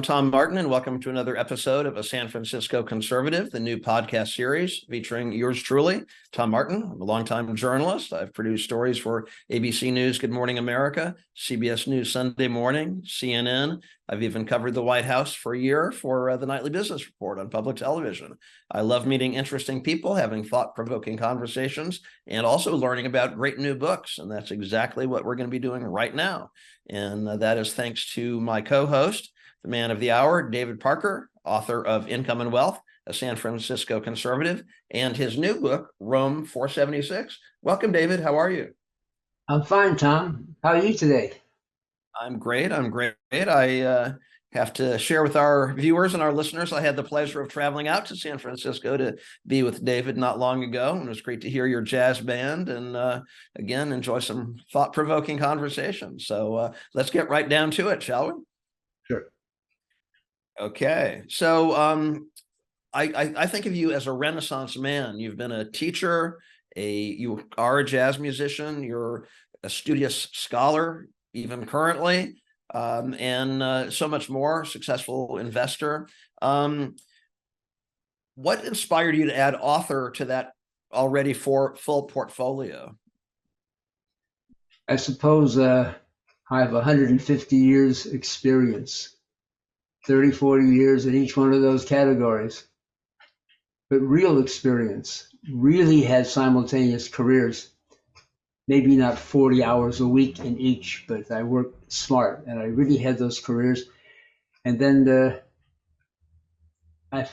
Tom Martin, and welcome to another episode of A San Francisco Conservative, the new podcast series featuring yours truly, Tom Martin. I'm a longtime journalist. I've produced stories for ABC News, Good Morning America, CBS News Sunday Morning, CNN. I've even covered the White House for a year for the Nightly Business Report on public television. I love meeting interesting people, having thought-provoking conversations, and also learning about great new books. And that's exactly what we're going to be doing right now. And that is thanks to my co-host, the man of the hour, David Parker, author of Income and Wealth, a San Francisco conservative, and his new book, Rome 476. Welcome, David. How are you? I'm fine, Tom. How are you today? I'm great. I have to share with our viewers and our listeners, I had the pleasure of traveling out to San Francisco to be with David not long ago. And it was great to hear your jazz band and again, enjoy some thought-provoking conversations. So let's get right down to it, shall we? Sure. Okay. So I think of you as a Renaissance man. You've been a teacher, you are a jazz musician, you're a studious scholar, even currently, and so much more, successful investor. What inspired you to add author to that already full portfolio? I suppose I have 150 years experience, 30, 40 years in each one of those categories. But real experience, really had simultaneous careers. Maybe not 40 hours a week in each, but I worked smart and I really had those careers. And then I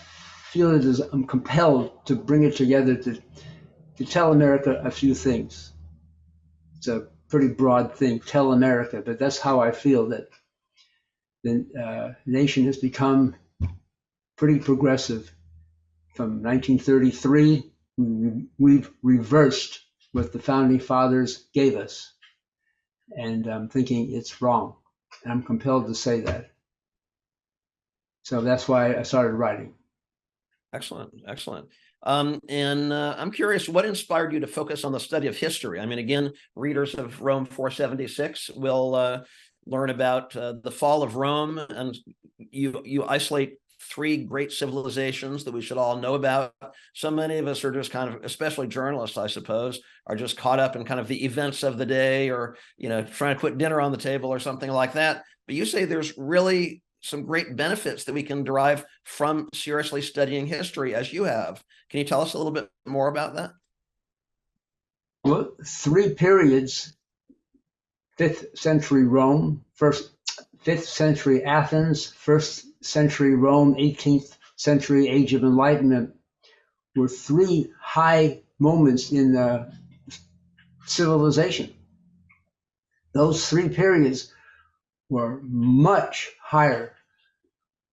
feel it is I'm compelled to bring it together to tell America a few things. It's a pretty broad thing, tell America, but that's how I feel that the nation has become pretty progressive. From 1933, we've reversed what the founding fathers gave us. And I'm thinking it's wrong. And I'm compelled to say that. So that's why I started writing. Excellent. And I'm curious, what inspired you to focus on the study of history? I mean, again, readers of Rome 476 will learn about the fall of Rome, and you isolate three great civilizations that we should all know about. So many of us are just kind of, especially journalists, I suppose, are just caught up in kind of the events of the day, or trying to put dinner on the table or something like that. But you say there's really some great benefits that we can derive from seriously studying history, as you have. Can you tell us a little bit more about that? Well, three periods: 5th century Rome, 5th century Athens, 1st century Rome, 18th century Age of Enlightenment, were three high moments in civilization. Those three periods were much higher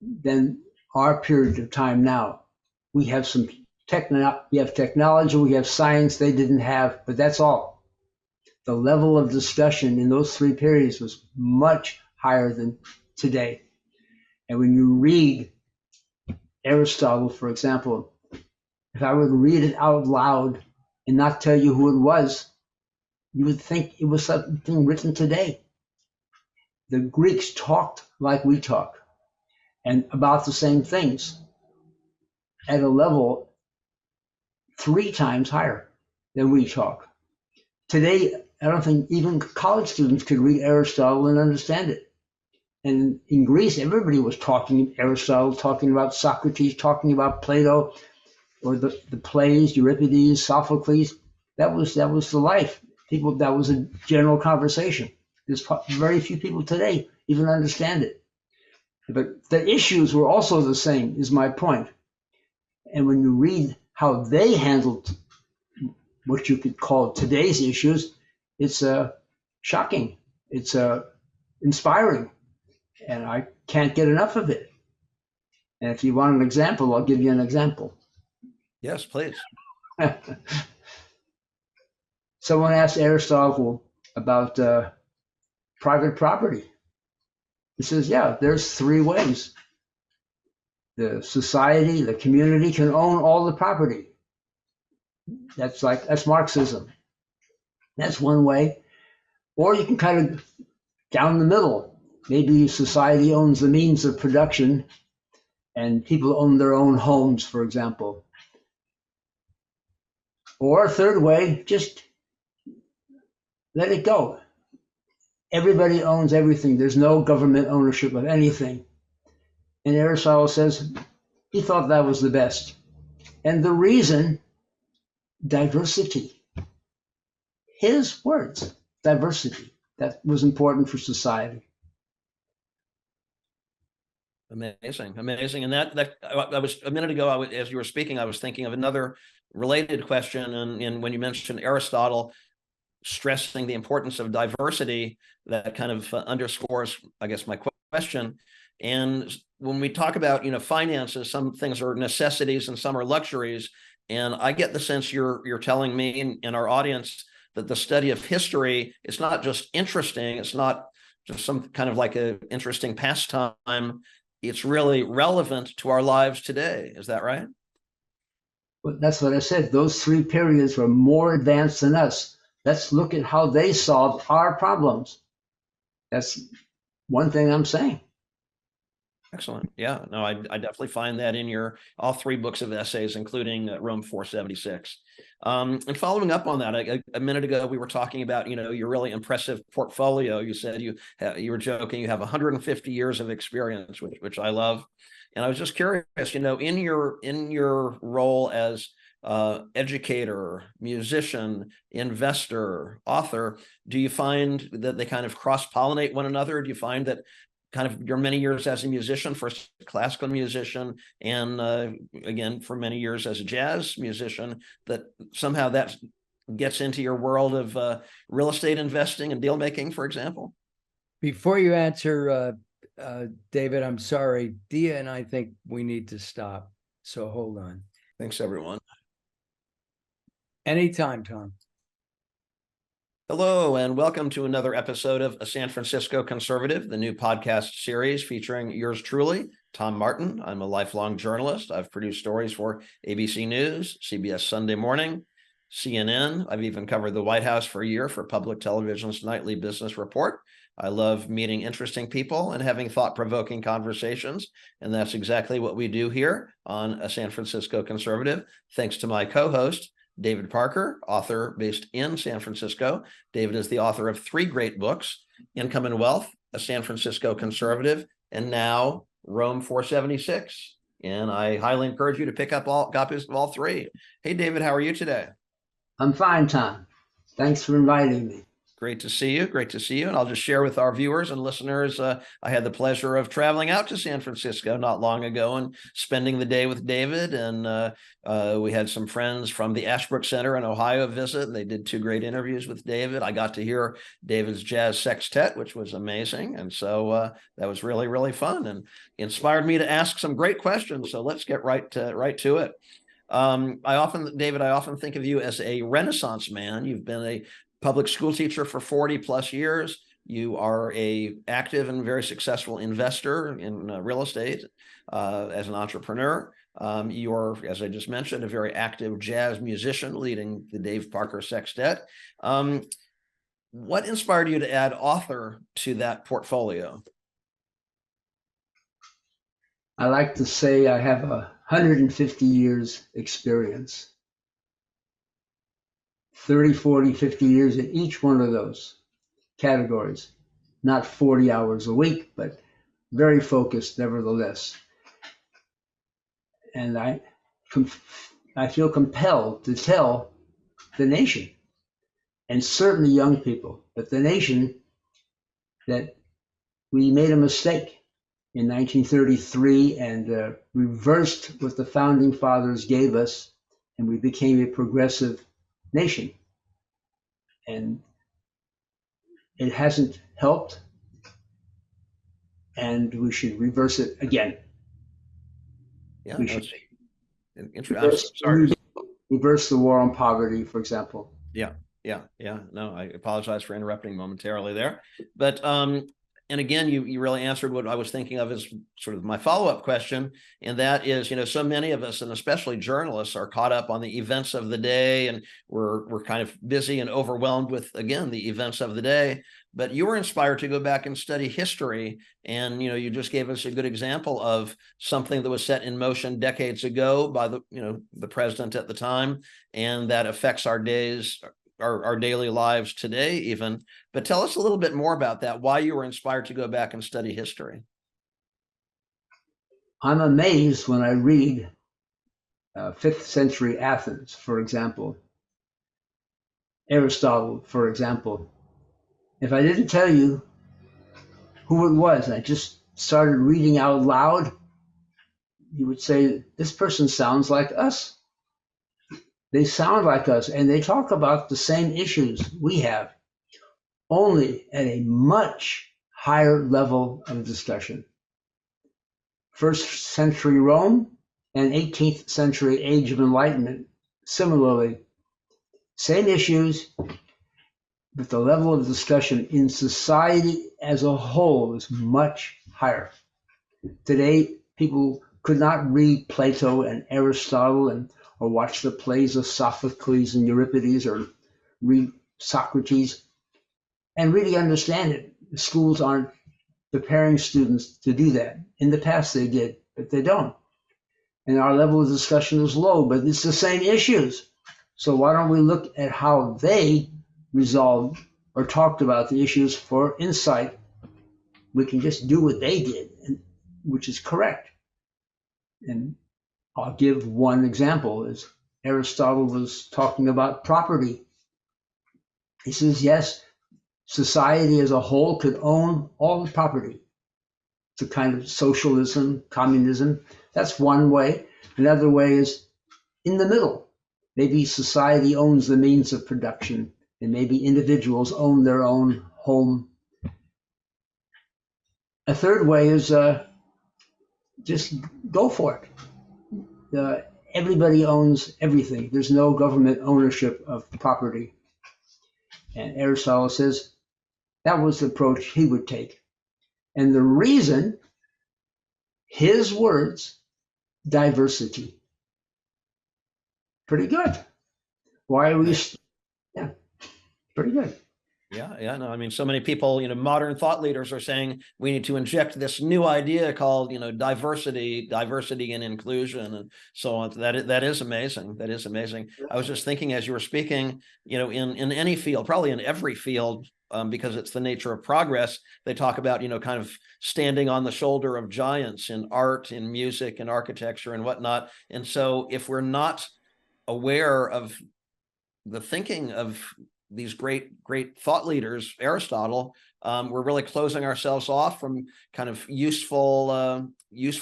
than our period of time now. We have we have technology, we have science they didn't have, but that's all. The level of discussion in those three periods was much higher than today. And when you read Aristotle, for example, if I were to read it out loud and not tell you who it was, you would think it was something written today. The Greeks talked like we talk, and about the same things at a level 3 times higher than we talk. Today, I don't think even college students could read Aristotle and understand it. And in Greece, everybody was talking Aristotle, talking about Socrates, talking about Plato, or the plays, Euripides, Sophocles. That was the life. That was a general conversation. There's very few people today even understand it. But the issues were also the same, is my point. And when you read how they handled what you could call today's issues, it's shocking. It's inspiring. And I can't get enough of it. And if you want an example, I'll give you an example. Yes, please. Someone asked Aristotle about private property. He says, yeah, there's 3 ways. The society, the community can own all the property. That's Marxism. That's one way. Or you can kind of down the middle. Maybe society owns the means of production and people own their own homes, for example. Or third way, just let it go. Everybody owns everything. There's no government ownership of anything. And Aristotle says he thought that was the best. And the reason, diversity. His words, diversity. That was important for society. Amazing, amazing. And that I was a minute ago, as you were speaking, I was thinking of another related question. And when you mentioned Aristotle stressing the importance of diversity, that kind of underscores, I guess, my question. And when we talk about, finances, some things are necessities and some are luxuries. And I get the sense you're telling me and our audience that the study of history is not just interesting. It's not just some kind of like an interesting pastime. It's really relevant to our lives today. Is that right? But that's what I said. Those three periods were more advanced than us. Let's look at how they solved our problems. That's one thing I'm saying. Excellent. Yeah, no, I definitely find that in all three books of essays, including Rome 476. And following up on that, a minute ago, we were talking about, your really impressive portfolio. You said you were joking, you have 150 years of experience, which I love. And I was just curious, in your role as educator, musician, investor, author, do you find that they kind of cross-pollinate one another? Do you find that kind of your many years as a musician, first a classical musician, and again, for many years as a jazz musician, that somehow that gets into your world of real estate investing and deal making, for example? Before you answer, David, I'm sorry. Dia and I think we need to stop. So hold on. Thanks, everyone. Anytime, Tom. Hello, and welcome to another episode of A San Francisco Conservative, the new podcast series featuring yours truly, Tom Martin. I'm a lifelong journalist. I've produced stories for ABC News, CBS Sunday Morning, CNN. I've even covered the White House for a year for public television's nightly business report. I love meeting interesting people and having thought-provoking conversations, and that's exactly what we do here on A San Francisco Conservative, thanks to my co-host, David Parker, author based in San Francisco. David is the author of three great books, Income and Wealth, A San Francisco Conservative, and now Rome 476. And I highly encourage you to pick up copies of all three. Hey, David, how are you today? I'm fine, Tom. Thanks for inviting me. Great to see you. Great to see you. And I'll just share with our viewers and listeners, I had the pleasure of traveling out to San Francisco not long ago and spending the day with David. And we had some friends from the Ashbrook Center in Ohio visit, and they did two great interviews with David. I got to hear David's jazz sextet, which was amazing. And so that was really, really fun and inspired me to ask some great questions. So let's get right to it. David, I often think of you as a Renaissance man. You've been a public school teacher for 40 plus years. You are a active and very successful investor in real estate as an entrepreneur. You're, as I just mentioned, a very active jazz musician leading the Dave Parker Sextet. What inspired you to add author to that portfolio? I like to say I have 150 years experience. 30, 40, 50 years in each one of those categories. Not 40 hours a week, but very focused nevertheless. And I feel compelled to tell the nation, and certainly young people, but the nation, that we made a mistake in 1933 and reversed what the founding fathers gave us, and we became a progressive nation. And it hasn't helped, and we should reverse it again. Yeah, we should reverse the war on poverty, for example. Yeah. No, I apologize for interrupting momentarily there. But And again, you really answered what I was thinking of as sort of my follow-up question. And that is, so many of us, and especially journalists, are caught up on the events of the day, and we're kind of busy and overwhelmed with, again, the events of the day. But you were inspired to go back and study history. And, you just gave us a good example of something that was set in motion decades ago by the president at the time, and that affects our days, our daily lives today even. But tell us a little bit more about that, why you were inspired to go back and study history. I'm amazed when I read 5th century Athens, for example, Aristotle, for example. If I didn't tell you who it was, I just started reading out loud, you would say, this person sounds like us. They sound like us, and they talk about the same issues we have, only at a much higher level of discussion. 1st century Rome and 18th century Age of Enlightenment, similarly, same issues, but the level of discussion in society as a whole is much higher. Today, people could not read Plato and Aristotle or watch the plays of Sophocles and Euripides or read Socrates and really understand it. The schools aren't preparing students to do that. In the past they did, but they don't. And our level of discussion is low, but it's the same issues. So why don't we look at how they resolved or talked about the issues for insight? We can just do what they did, which is correct. And I'll give one example. As Aristotle was talking about property, he says, yes, society as a whole could own all the property. It's a kind of socialism, communism. That's one way. Another way is in the middle. Maybe society owns the means of production, and maybe individuals own their own home. A third way is just go for it. Everybody owns everything. There's no government ownership of property. And Aristotle says that was the approach he would take. And the reason, his words, diversity. Pretty good. Why are we? Yeah, pretty good. Yeah, no, I mean, so many people, modern thought leaders are saying we need to inject this new idea called, diversity and inclusion, and so on. That is amazing. That is amazing. I was just thinking as you were speaking, in any field, probably in every field, because it's the nature of progress, they talk about, kind of standing on the shoulder of giants in art, in music, in architecture, and whatnot. And so if we're not aware of the thinking of these great thought leaders, Aristotle, we're really closing ourselves off from kind of useful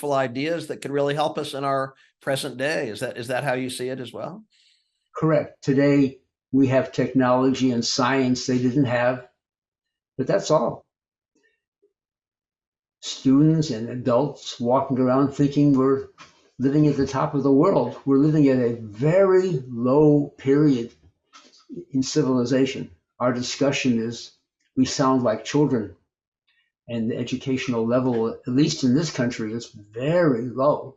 ideas that could really help us in our present day. Is that how you see it as well? Correct. Today we have technology and science they didn't have, but that's all. Students and adults walking around thinking we're living at the top of the world. We're living at a very low period in civilization. Our discussion is, we sound like children, and the educational level, at least in this country, is very low.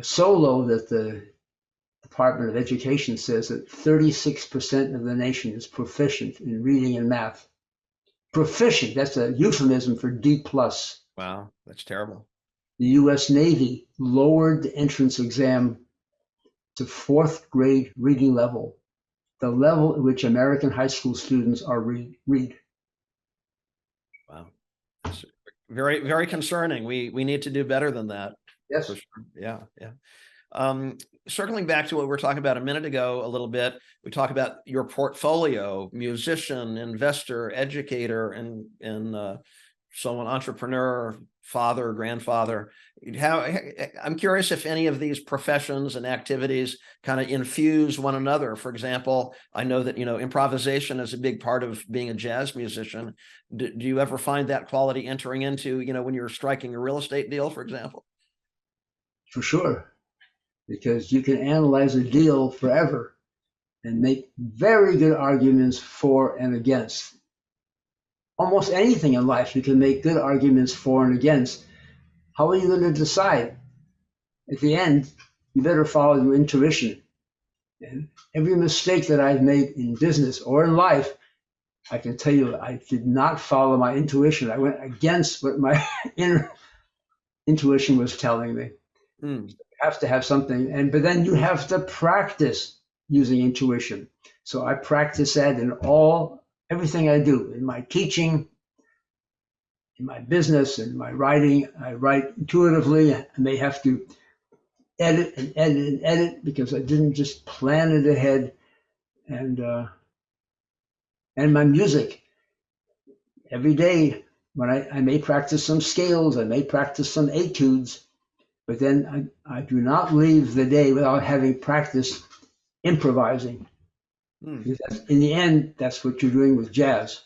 So low that the Department of Education says that 36% of the nation is proficient in reading and math. Proficient, that's a euphemism for D+. Wow, that's terrible. The US Navy lowered the entrance exam to 4th grade reading level, the level at which American high school students are read. Wow, that's very, very concerning. We need to do better than that. Yes. For sure. Yeah. Circling back to what we were talking about a minute ago, a little bit, we talk about your portfolio: musician, investor, educator, and so an entrepreneur, father, grandfather. I'm curious if any of these professions and activities kind of infuse one another. For example, I know that, improvisation is a big part of being a jazz musician. Do you ever find that quality entering into, when you're striking a real estate deal, for example? For sure, because you can analyze a deal forever and make very good arguments for and against. almost anything in life, you can make good arguments for and against. How are you going to decide? At the end, you better follow your intuition. And every mistake that I've made in business or in life, I can tell you, I did not follow my intuition. I went against what my inner intuition was telling me. Mm. You have to have something, but then you have to practice using intuition. So I practice that in everything I do, in my teaching, in my business, in my writing. I write intuitively. I may have to edit and edit and edit because I didn't just plan it ahead. And my music, every day when I may practice some scales, I may practice some etudes, but then I do not leave the day without having practiced improvising. Mm. Because in the end, that's what you're doing with jazz.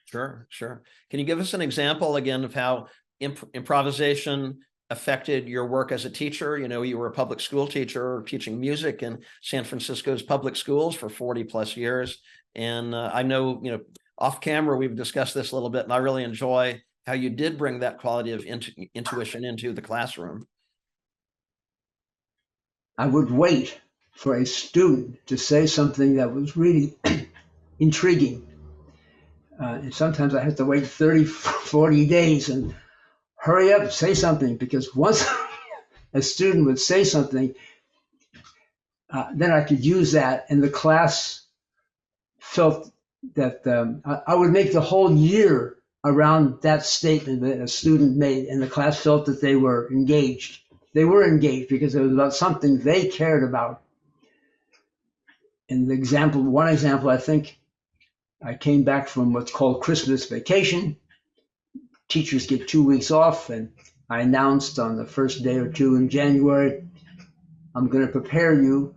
Sure, sure. Can you give us an example again of how improvisation affected your work as a teacher? You know, you were a public school teacher teaching music in San Francisco's public schools for 40 plus years. And I know, you know, off camera, we've discussed this a little bit, and I really enjoy how you did bring that quality of intuition into the classroom. I would wait for a student to say something that was really intriguing. And sometimes I had to wait 30, 40 days and hurry up, say something, because once a student would say something, then I could use that, and the class felt that I would make the whole year around that statement that a student made, and the class felt that they were engaged. They were engaged because it was about something they cared about. And one example, I think I came back from what's called Christmas vacation. Teachers get 2 weeks off, and I announced on the first day or two in January, I'm going to prepare you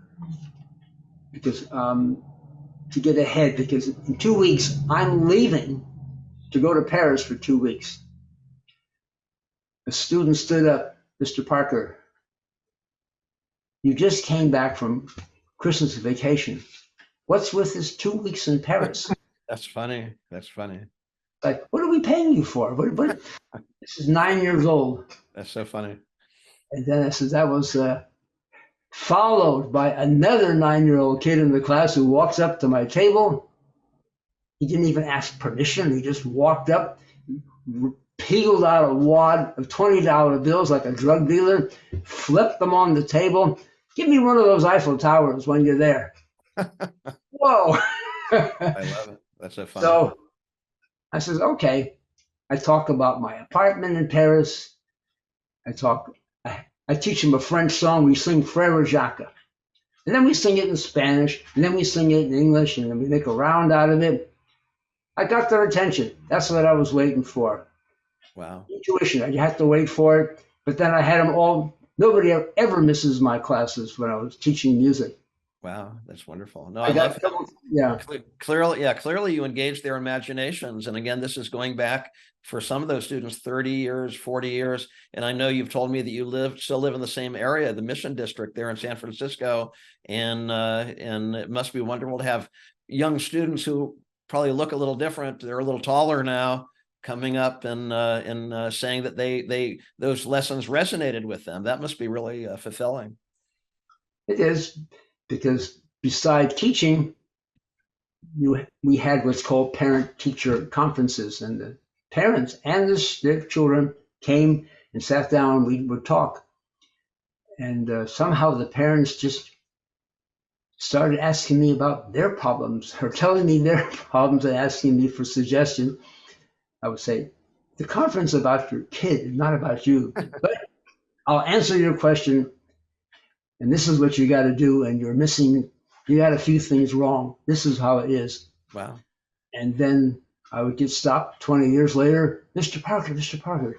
because to get ahead, because in 2 weeks I'm leaving to go to Paris for 2 weeks. A student stood up, Mr. Parker, you just came back from Christmas vacation. What's with this 2 weeks in Paris? That's funny. That's funny. Like, what are we paying you for? What? This is 9 years old. That's so funny. And then I said, that was followed by another 9-year-old kid in the class who walks up to my table. He didn't even ask permission. He just walked up, peeled out a wad of $20 bills like a drug dealer, flipped them on the table. Give me one of those Eiffel Towers when you're there. Whoa. I love it. That's so funny. So I says, okay. I talk about my apartment in Paris. I teach him a French song. We sing Frère Jacques. And then we sing it in Spanish. And then we sing it in English. And then we make a round out of it. I got their attention. That's what I was waiting for. Wow. Intuition. I had to wait for it. But then I had them all. Nobody ever misses my classes when I was teaching music. Wow, that's wonderful. No, I love it. Yeah. Clearly you engage their imaginations. And again, this is going back for some of those students 30 years, 40 years. And I know you've told me that you still live in the same area, the Mission District there in San Francisco. And it must be wonderful to have young students who probably look a little different. They're a little taller now, coming up and saying that those lessons resonated with them. That must be really fulfilling. It is. Because beside teaching, we had what's called parent-teacher conferences, and the parents and their children came and sat down and we would talk. And somehow the parents just started asking me about their problems, or telling me their problems and asking me for suggestions. I would say, the conference is about your kid, not about you. But I'll answer your question. And this is what you got to do, and you got a few things wrong. This is how it is. Wow. And then I would get stopped 20 years later. Mr. Parker,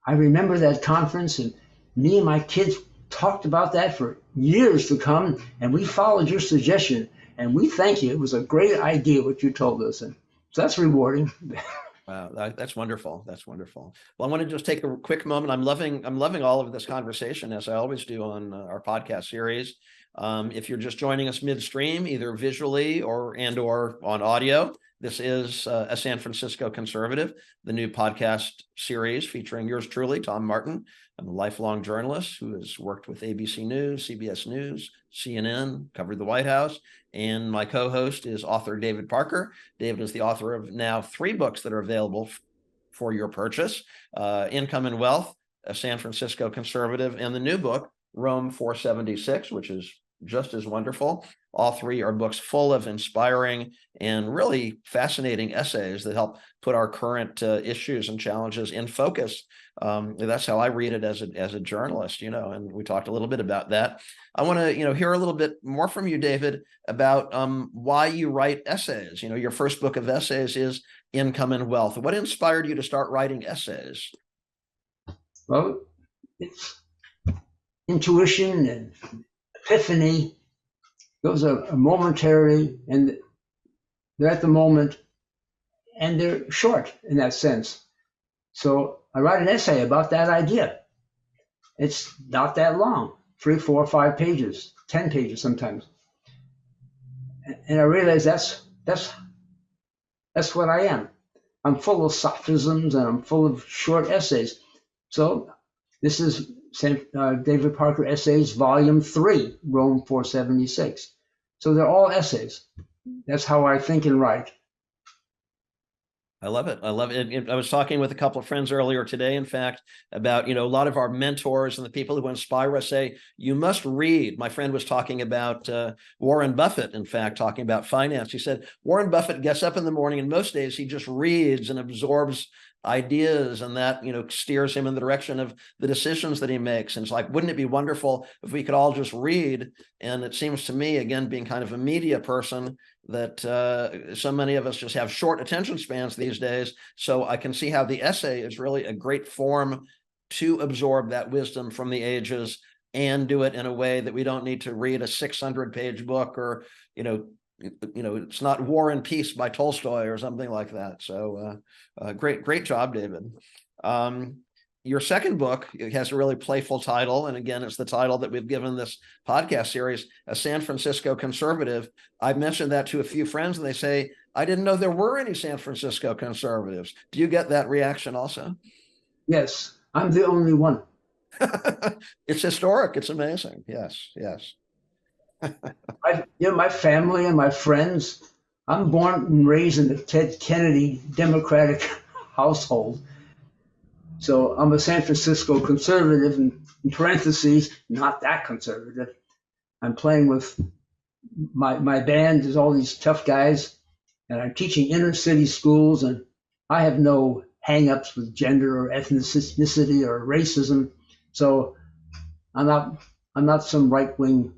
I remember that conference, and me and my kids talked about that for years to come, and we followed your suggestion, and we thank you. It was a great idea what you told us, and so that's rewarding. Wow, that's wonderful. That's wonderful. Well, I want to just take a quick moment. I'm loving all of this conversation, as I always do on our podcast series. If you're just joining us midstream, either visually or on audio, This is a San Francisco Conservative, the new podcast series featuring yours truly, Tom Martin. I'm a lifelong journalist who has worked with ABC News, CBS News, CNN, covered the White House, and my co-host is author David Parker. David is the author of now 3 books that are available for your purchase: Income and Wealth, a San Francisco Conservative, and the new book, Rome 476, which is just as wonderful. All 3 are books full of inspiring and really fascinating essays that help put our current issues and challenges in focus. That's how I read it as a journalist, and we talked a little bit about that. I want to, hear a little bit more from you, David, about why you write essays. Your first book of essays is Income and Wealth. What inspired you to start writing essays? Well, it's intuition and epiphany. Those are momentary, and they're at the moment, and they're short in that sense. So I write an essay about that idea. It's not that long, 3, 4, 5 pages, 10 pages sometimes. And I realize that's what I am. I'm full of sophisms and I'm full of short essays. So this is David Parker Essays, Volume 3, Rome 476. So they're all essays. That's how I think and write. I love it. I love it. I was talking with a couple of friends earlier today, in fact, about, a lot of our mentors and the people who inspire us say, you must read. My friend was talking about Warren Buffett, in fact, talking about finance. He said, Warren Buffett gets up in the morning and most days he just reads and absorbs ideas, and that, steers him in the direction of the decisions that he makes. And it's like, wouldn't it be wonderful if we could all just read? And it seems to me, again, being kind of a media person, that so many of us just have short attention spans these days. So I can see how the essay is really a great form to absorb that wisdom from the ages and do it in a way that we don't need to read a 600-page book, or, it's not War and Peace by Tolstoy or something like that. So great job, David. Your second book, it has a really playful title. And again, it's the title that we've given this podcast series, A San Francisco Conservative. I've mentioned that to a few friends and they say, I didn't know there were any San Francisco conservatives. Do you get that reaction also? Yes, I'm the only one. It's historic. It's amazing. Yes. My family and my friends, I'm born and raised in the Ted Kennedy Democratic household. So I'm a San Francisco conservative, and in parentheses, not that conservative. I'm playing with my band, is all these tough guys, and I'm teaching inner city schools, and I have no hang-ups with gender or ethnicity or racism. So I'm not some right-wing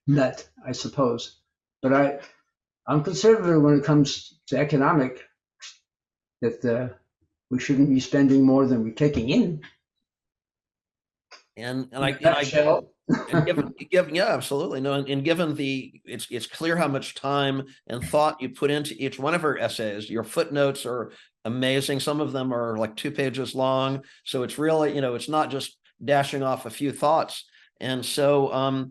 nut, I suppose. But I'm conservative when it comes to economic, that we shouldn't be spending more than we're taking in. And given absolutely. No, and given it's clear how much time and thought you put into each one of her essays. Your footnotes are amazing. Some of them are like 2 pages long. So it's really, it's not just dashing off a few thoughts. And so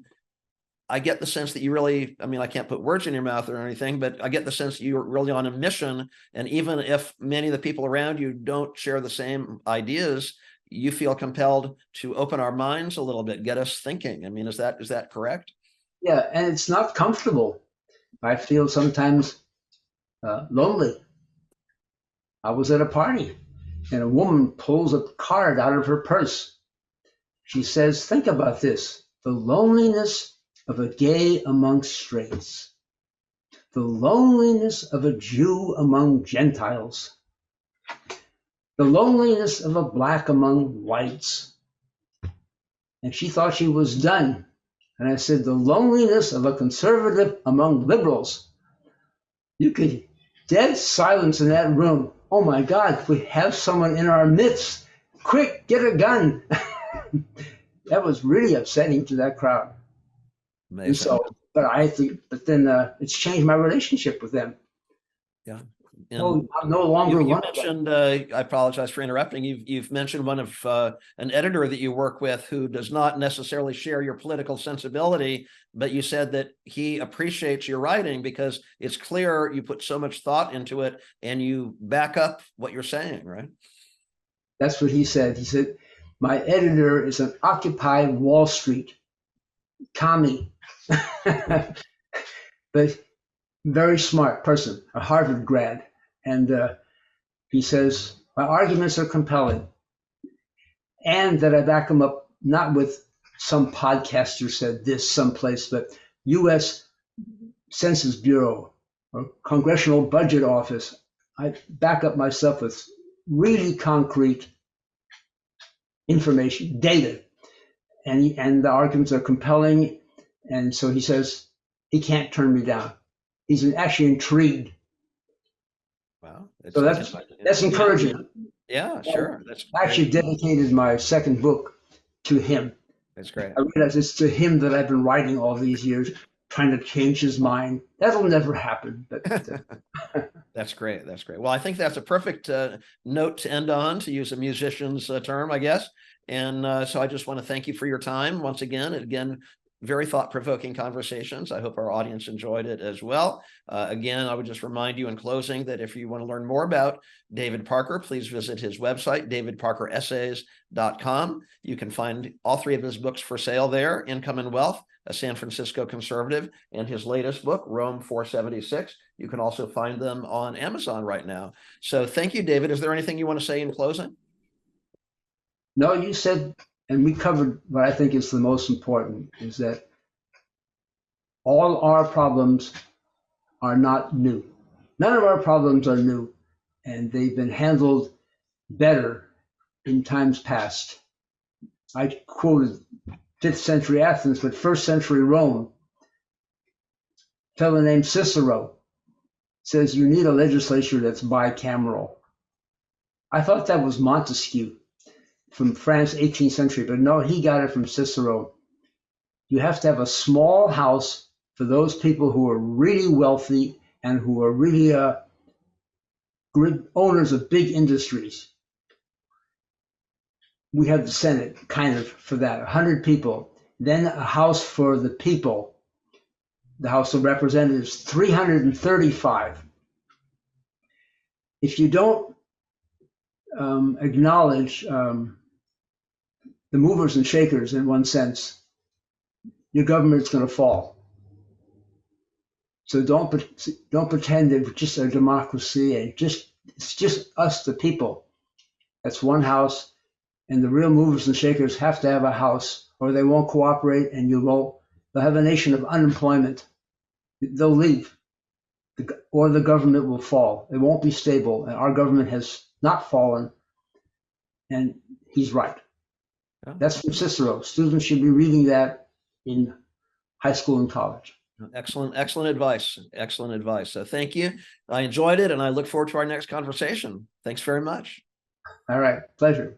I get the sense that you really, I can't put words in your mouth or anything, but I get the sense that you're really on a mission. And even if many of the people around you don't share the same ideas, you feel compelled to open our minds a little bit, get us thinking. Is that correct? Yeah, and it's not comfortable. I feel sometimes lonely. I was at a party and a woman pulls a card out of her purse. She says, think about this, the loneliness of a gay among straights, the loneliness of a Jew among Gentiles, the loneliness of a black among whites. And she thought she was done. And I said, the loneliness of a conservative among liberals. You could dead silence in that room. Oh my God, we have someone in our midst. Quick, get a gun. That was really upsetting to that crowd. Amazing. And so, but then it's changed my relationship with them. Yeah. Oh, I'm no longer you one of them. mentioned, I apologize for interrupting. You've mentioned one of an editor that you work with who does not necessarily share your political sensibility, but you said that he appreciates your writing because it's clear you put so much thought into it and you back up what you're saying, right? That's what he said. He said, my editor is an Occupy Wall Street commie, but very smart person, a Harvard grad. And he says, my arguments are compelling, and that I back them up not with some podcaster said this someplace, but U.S. Census Bureau or Congressional Budget Office. I back up myself with really concrete information, data, and the arguments are compelling. And so he says he can't turn me down. He's actually intrigued. Wow. So that's encouraging. Yeah, sure. That's I actually dedicated my second book to him. That's great. I realize it's to him that I've been writing all these years, trying to change his mind. That'll never happen. But That's great. That's great. Well, I think that's a perfect note to end on, to use a musician's term, I guess. And so I just want to thank you for your time once again. And again, very thought-provoking conversations. I hope our audience enjoyed it as well. Again, I would just remind you in closing that if you want to learn more about David Parker, please visit his website, davidparkeressays.com. You can find all three of his books for sale there, Income and Wealth, A San Francisco Conservative, and his latest book, Rome 476. You can also find them on Amazon right now. So thank you, David. Is there anything you want to say in closing? no, you said, and we covered what I think is the most important, is that all our problems are not new. None of our problems are new, and they've been handled better in times past. I quoted 5th century Athens, but 1st century Rome, a fellow named Cicero says you need a legislature that's bicameral. I thought that was Montesquieu from France, 18th century, but no, he got it from Cicero. You have to have a small house for those people who are really wealthy and who are really owners of big industries. We have the Senate kind of for that, 100 people. Then a house for the people, the House of Representatives, 335. If you don't acknowledge the movers and shakers in one sense, your government's going to fall. So don't pretend that it's just a democracy and it's just us, the people. That's one house, and the real movers and shakers have to have a house, or they won't cooperate, and they'll have a nation of unemployment. They'll leave, or the government will fall. It won't be stable, and our government has not fallen, and he's right. Yeah. That's from Cicero. Students should be reading that in high school and college. Excellent, excellent advice. Excellent advice. So thank you. I enjoyed it, and I look forward to our next conversation. Thanks very much. All right. Pleasure.